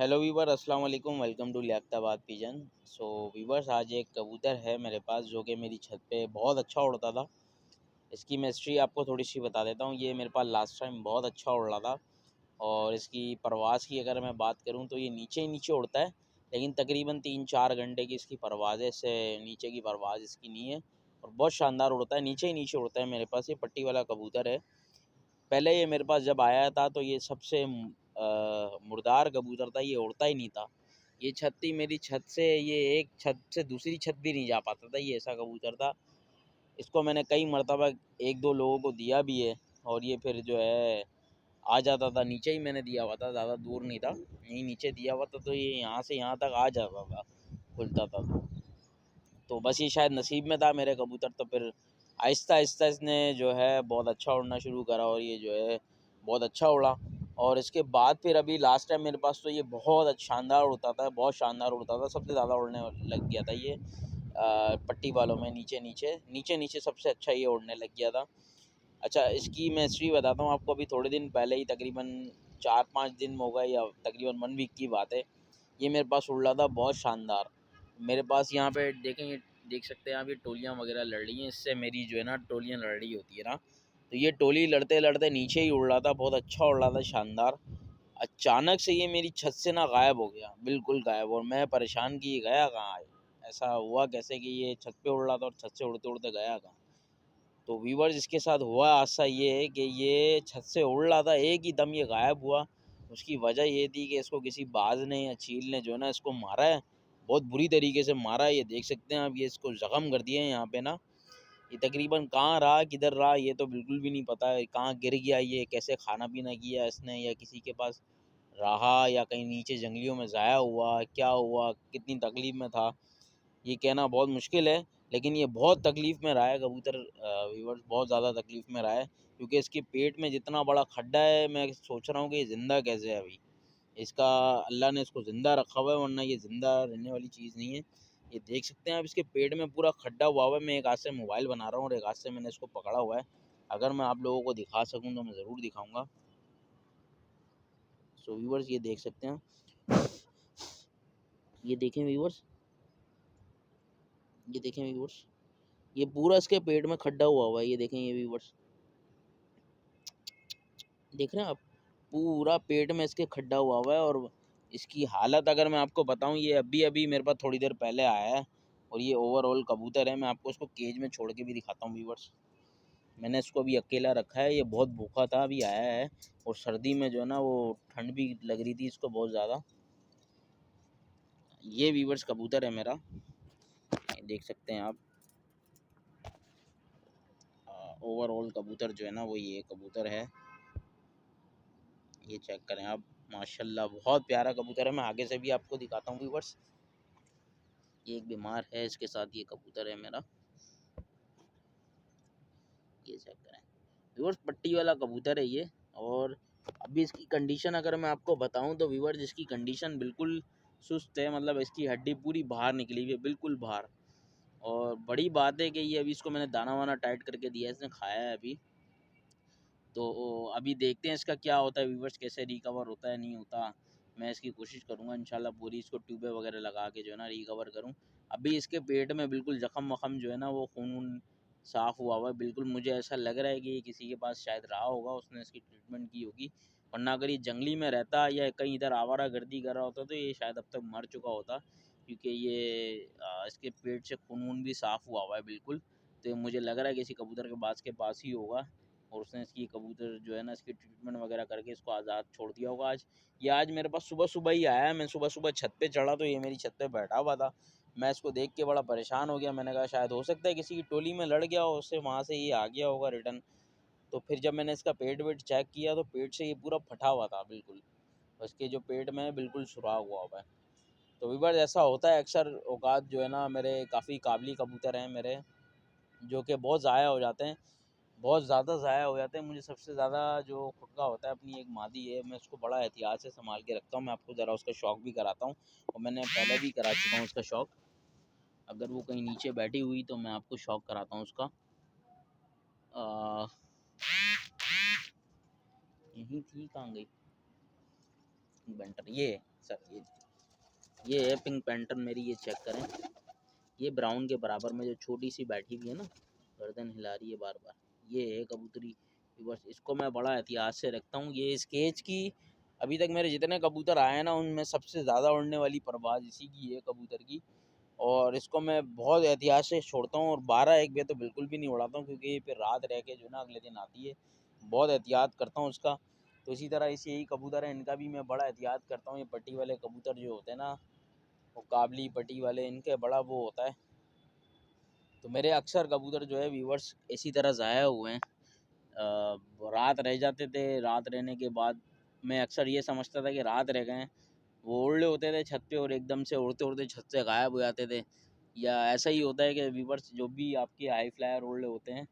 Hello viewer, अस्सलाम वालेकुम। Welcome to Liaquatabad pigeon. So viewers, आज एक कबूतर है मेरे पास जो कि मेरी छत पे बहुत अच्छा उड़ता था। इसकी मैं हिस्ट्री आपको थोड़ी सी बता देता हूँ। ये मेरे पास लास्ट टाइम बहुत अच्छा उड़ रहा था और इसकी परवाज़ की अगर मैं बात करूँ तो ये नीचे ही नीचे उड़ता है, लेकिन तकरीबन 3-4 घंटे की इसकी परवाज़ है। इससे नीचे की परवाज़ इसकी नहीं है और बहुत शानदार उड़ता है, नीचे ही नीचे उड़ता है। मेरे पास ये पट्टी वाला कबूतर है। पहले ये मेरे पास जब आया था तो ये सबसे मुर्दार कबूतर था, ये उड़ता ही नहीं था। ये छत थी मेरी, छत से ये एक छत से दूसरी छत भी नहीं जा पाता था, ये ऐसा कबूतर था। इसको मैंने कई मरतबा 1-2 लोगों को दिया भी है और ये फिर जो है आ जाता था। नीचे ही मैंने दिया हुआ था, ज़्यादा दूर नहीं था, यहीं नीचे दिया हुआ था, तो ये यहाँ से यहाँ तक आ जाता था, खुलता था। तो बस ये शायद नसीब में था मेरे कबूतर। तो फिर आहिस्ता आहिस्ता इसने जो है बहुत अच्छा उड़ना शुरू करा और ये जो है बहुत अच्छा उड़ा। और इसके बाद फिर अभी लास्ट टाइम मेरे पास तो ये बहुत शानदार उड़ता था, बहुत शानदार उड़ता था। सबसे ज़्यादा उड़ने लग गया था ये पट्टी वालों में। नीचे नीचे नीचे नीचे सबसे अच्छा ये उड़ने लग गया था। अच्छा, इसकी मैं हिस्ट्री बताता हूँ आपको। अभी थोड़े दिन पहले ही, तकरीबन 4-5 दिन हो गए या तकरीबन 1 वीक की बात है, ये मेरे पास उड़ रहा था बहुत शानदार। मेरे पास यहाँ पे देखें, ये देख सकते हैं आप, ये टोलियाँ वगैरह लड़ रही हैं। इससे मेरी जो है ना टोलियाँ लड़ रही होती है ना, तो ये टोली लड़ते लड़ते नीचे ही उड़ रहा था, बहुत अच्छा उड़ रहा था, शानदार। अचानक से ये मेरी छत से ना गायब हो गया, बिल्कुल गायब। और मैं परेशान कि ये गया कहाँ है, ऐसा हुआ कैसे कि ये छत पे उड़ रहा था और छत से उड़ते उड़ते गया कहाँ। तो व्यूवर्स, इसके साथ हुआ हादसा ये है कि ये छत से उड़ रहा था, एक ही दम ये गायब हुआ। उसकी वजह ये थी कि इसको किसी बाज ने या चील ने जो है ना इसको मारा है, बहुत बुरी तरीके से मारा है। ये देख सकते हैं आप, ये इसको ज़ख्म कर दिए हैं यहाँ पे ना। ये तकरीबन कहाँ रहा, किधर रहा, ये तो बिल्कुल भी नहीं पता है। कहाँ गिर गया, ये कैसे खाना पीना किया इसने, या किसी के पास रहा, या कहीं नीचे जंगलियों में ज़ाया हुआ, क्या हुआ, कितनी तकलीफ़ में था, ये कहना बहुत मुश्किल है। लेकिन ये बहुत तकलीफ़ में रहा है कबूतर। व्यूअर्स, बहुत ज़्यादा तकलीफ़ में रहा है, क्योंकि इसके पेट में जितना बड़ा खड्डा है, मैं सोच रहा हूँ कि ये ज़िंदा कैसे है अभी। इसका अल्लाह ने इसको ज़िंदा रखा हुआ है, वरना ये ज़िंदा रहने वाली चीज़ नहीं है। ये देख सकते हैं आप, इसके पेट में पूरा खड्डा हुआ हुआ है। मैं एक हाथ से मोबाइल बना रहा हूँ और एक हाथ से मैंने इसको पकड़ा हुआ है। अगर मैं आप लोगों को दिखा सकूँ तो मैं ज़रूर दिखाऊँगा। सो व्यूअर्स, ये देख सकते हैं, ये देखें व्यूअर्स, ये देखें व्यूअर्स, ये पूरा इसके पेट में खड्डा हुआ हुआ है। ये देखें, ये व्यूअर्स देख रहे हैं आप, पूरा पेट में इसके खड्डा हुआ हुआ है। और इसकी हालत अगर मैं आपको बताऊं, ये अभी अभी मेरे पास थोड़ी देर पहले आया है और ये ओवरऑल कबूतर है। मैं आपको इसको केज में छोड़ के भी दिखाता हूँ व्यूवर्स। मैंने इसको अभी अकेला रखा है, ये बहुत भूखा था, अभी आया है। और सर्दी में जो है ना वो ठंड भी लग रही थी इसको बहुत ज़्यादा। ये व्यूवर्स कबूतर है मेरा, ये देख सकते हैं आप। ओवरऑल कबूतर जो है ना वो ये कबूतर है, ये चेक करें आप। माशाल्लाह, बहुत प्यारा कबूतर है। मैं आगे से भी आपको दिखाता हूँ व्यूवर्स। ये एक बीमार है, इसके साथ ये कबूतर है मेरा, ये चेक करें व्यूअर्स। पट्टी वाला कबूतर है ये। और अभी इसकी कंडीशन अगर मैं आपको बताऊं तो व्यूअर्स, इसकी कंडीशन बिल्कुल सुस्त है, मतलब इसकी हड्डी पूरी बाहर निकली हुई है, बिल्कुल बाहर। और बड़ी बात है कि ये अभी इसको मैंने दाना वाना टाइट करके दिया है, इसने खाया है अभी। तो अभी देखते हैं इसका क्या होता है व्यूअर्स, कैसे रिकवर होता है नहीं होता। मैं इसकी कोशिश करूँगा इंशाल्लाह पूरी, इसको ट्यूबें वगैरह लगा के जो है ना रिकवर करूँ। अभी इसके पेट में बिल्कुल जख्म वख्म जो है ना वो खून वून साफ़ हुआ हुआ है बिल्कुल। मुझे ऐसा लग रहा है कि ये किसी के पास शायद रहा होगा, उसने इसकी ट्रीटमेंट की होगी। वरना अगर ये जंगली में रहता या कहीं इधर आवारा गर्दी कर रहा होता तो ये शायद अब तक मर चुका होता, क्योंकि ये इसके पेट से खून वून भी साफ़ हुआ हुआ है बिल्कुल। तो मुझे लग रहा है कि किसी कबूतर के बाज के पास ही होगा और उसने इसकी कबूतर जो है ना इसकी ट्रीटमेंट वगैरह करके इसको आज़ाद छोड़ दिया होगा आज। ये आज मेरे पास सुबह सुबह ही आया है। मैं सुबह सुबह छत पे चढ़ा तो ये मेरी छत पे बैठा हुआ था। मैं इसको देख के बड़ा परेशान हो गया। मैंने कहा शायद हो सकता है किसी की टोली में लड़ गया हो, उससे वहाँ से ये आ गया होगा रिटर्न। तो फिर जब मैंने इसका पेट वेट चेक किया तो पेट से ये पूरा फटा हुआ था बिल्कुल, उसके जो पेट में बिल्कुल सुराख हुआ हुआ है। तो व्यूअर्स, ऐसा होता है अक्सर औकात जो है ना, मेरे काफ़ी काबिली कबूतर हैं मेरे, जो कि बहुत ज़ाया हो जाते हैं, बहुत ज़्यादा ज़ाया हो जाते हैं। मुझे सबसे ज़्यादा जो खुटका होता है अपनी एक मादी है, मैं उसको बड़ा एहतियात से संभाल के रखता हूँ। मैं आपको ज़रा उसका शौक भी कराता हूँ और मैंने पहले भी करा चुका हूँ उसका शौक। अगर वो कहीं नीचे बैठी हुई तो मैं आपको शौक कराता हूँ उसका। आ, यही थी, कहाँ गई बेंटर, ये सर ये है पिंक पैंटन मेरी, ये चेक करें। ये ब्राउन के बराबर में जो छोटी सी बैठी हुई है ना, गर्दन हिला रही है बार बार, ये है कबूतरी। बस इसको मैं बड़ा एहतियात से रखता हूँ। ये इस केज की अभी तक मेरे जितने कबूतर आए हैं ना, उनमें सबसे ज़्यादा उड़ने वाली परवाज़ इसी की है, कबूतर की। और इसको मैं बहुत एहतियात से छोड़ता हूँ, और 12-1 बजे तो बिल्कुल भी नहीं उड़ाता हूँ, क्योंकि ये फिर रात रह के जो ना अगले दिन आती है। बहुत एहतियात करता हूँ उसका। तो इसी तरह इस यही कबूतर है, इनका भी मैं बड़ा एहतियात करता हूँ। ये पट्टी वाले कबूतर जो होते हैं ना, वो काबली पट्टी वाले, इनके बड़ा वो होता है। तो मेरे अक्सर कबूतर जो है व्यूवर्स इसी तरह ज़ाया हुए हैं। रात रह जाते थे, रात रहने के बाद मैं अक्सर ये समझता था कि रात रह गए हैं। वो उड़े होते थे छत पे, और एकदम से उड़ते उड़ते छत से गायब हो जाते थे। या ऐसा ही होता है कि व्यूवर्स जो भी आपके हाई फ्लायर उड़े होते हैं,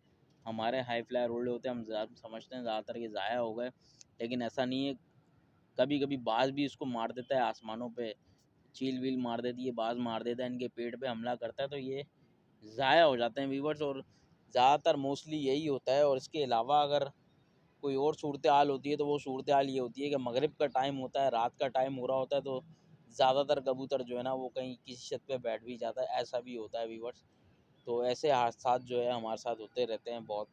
हमारे हाई फ्लायर उड़े होते हैं, हम समझते हैं ज़्यादातर कि ज़ाया हो गए, लेकिन ऐसा नहीं है। कभी कभी बाज भी इसको मार देता है आसमानों पे, चील वील मार देती है, बाज मार देता है, इनके पेट पे हमला करता है, तो ये ज़ाया हो जाते हैं व्यूवर्स। और ज़्यादातर मोस्टली यही होता है। और इसके अलावा अगर कोई और सूरत हाल होती है, तो वो सूरत हाल ये होती है कि मगरिब का टाइम होता है, रात का टाइम हो रहा होता है, तो ज़्यादातर कबूतर जो है ना, वो कहीं किसी छत पे बैठ भी जाता है, ऐसा भी होता है व्यूवर्स। तो ऐसे हादसा जो है हमारे साथ होते रहते हैं बहुत।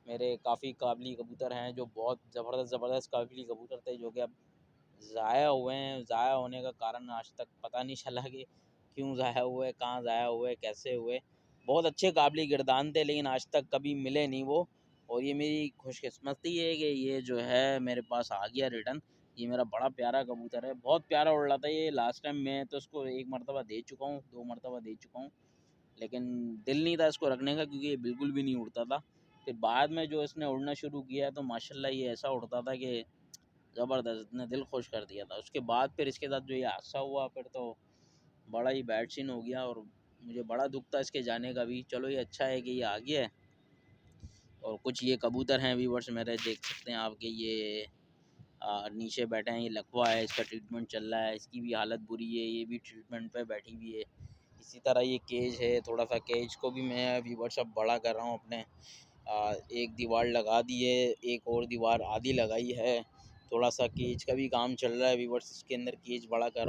मेरे काफ़ी काबली कबूतर हैं जो बहुत ज़बरदस्त काबली कबूतर थे, जो कि अब ज़ाया हुए हैं। ज़ाया होने का कारण आज तक पता नहीं चला कि क्यों ज़ाया हुए, कहाँ ज़ाया हुए, कैसे हुए। बहुत अच्छे काबिल गिरदान थे, लेकिन आज तक कभी मिले नहीं वो। और ये मेरी खुशकिस्मती है कि ये जो है मेरे पास आ गया रिटर्न। ये मेरा बड़ा प्यारा कबूतर है, बहुत प्यारा उड़ रहा था ये। लास्ट टाइम मैं तो उसको 1 मरतबा दे चुका हूँ, 2 मरतबा दे चुका हूँ, लेकिन दिल नहीं था इसको रखने का, क्योंकि ये बिल्कुल भी नहीं उड़ता था। फिर बाद में जो इसने उड़ना शुरू किया, तो माशाल्लाह ये ऐसा उड़ता था कि ज़बरदस्त, ने दिल खुश कर दिया था। उसके बाद फिर इसके साथ जो ये हादसा हुआ, फिर तो बड़ा ही बैड सीन हो गया, और मुझे बड़ा दुख था इसके जाने का भी। चलो ये अच्छा है कि ये आ गया है। और कुछ ये कबूतर हैं व्यूवर्स मेरे, देख सकते हैं आपके, ये नीचे बैठे हैं। ये लकवा है, इसका ट्रीटमेंट चल रहा है, इसकी भी हालत बुरी है, ये भी ट्रीटमेंट पे बैठी हुई है। इसी तरह ये केज है, थोड़ा सा केज को भी मैं व्यूवर्स अब बड़ा कर रहा हूँ अपने। एक दीवार लगा दी है, एक और दीवार आधी लगाई है। थोड़ा सा केज का भी काम चल रहा है व्यूवर्स, इसके अंदर केज बड़ा कर रहा हूँ।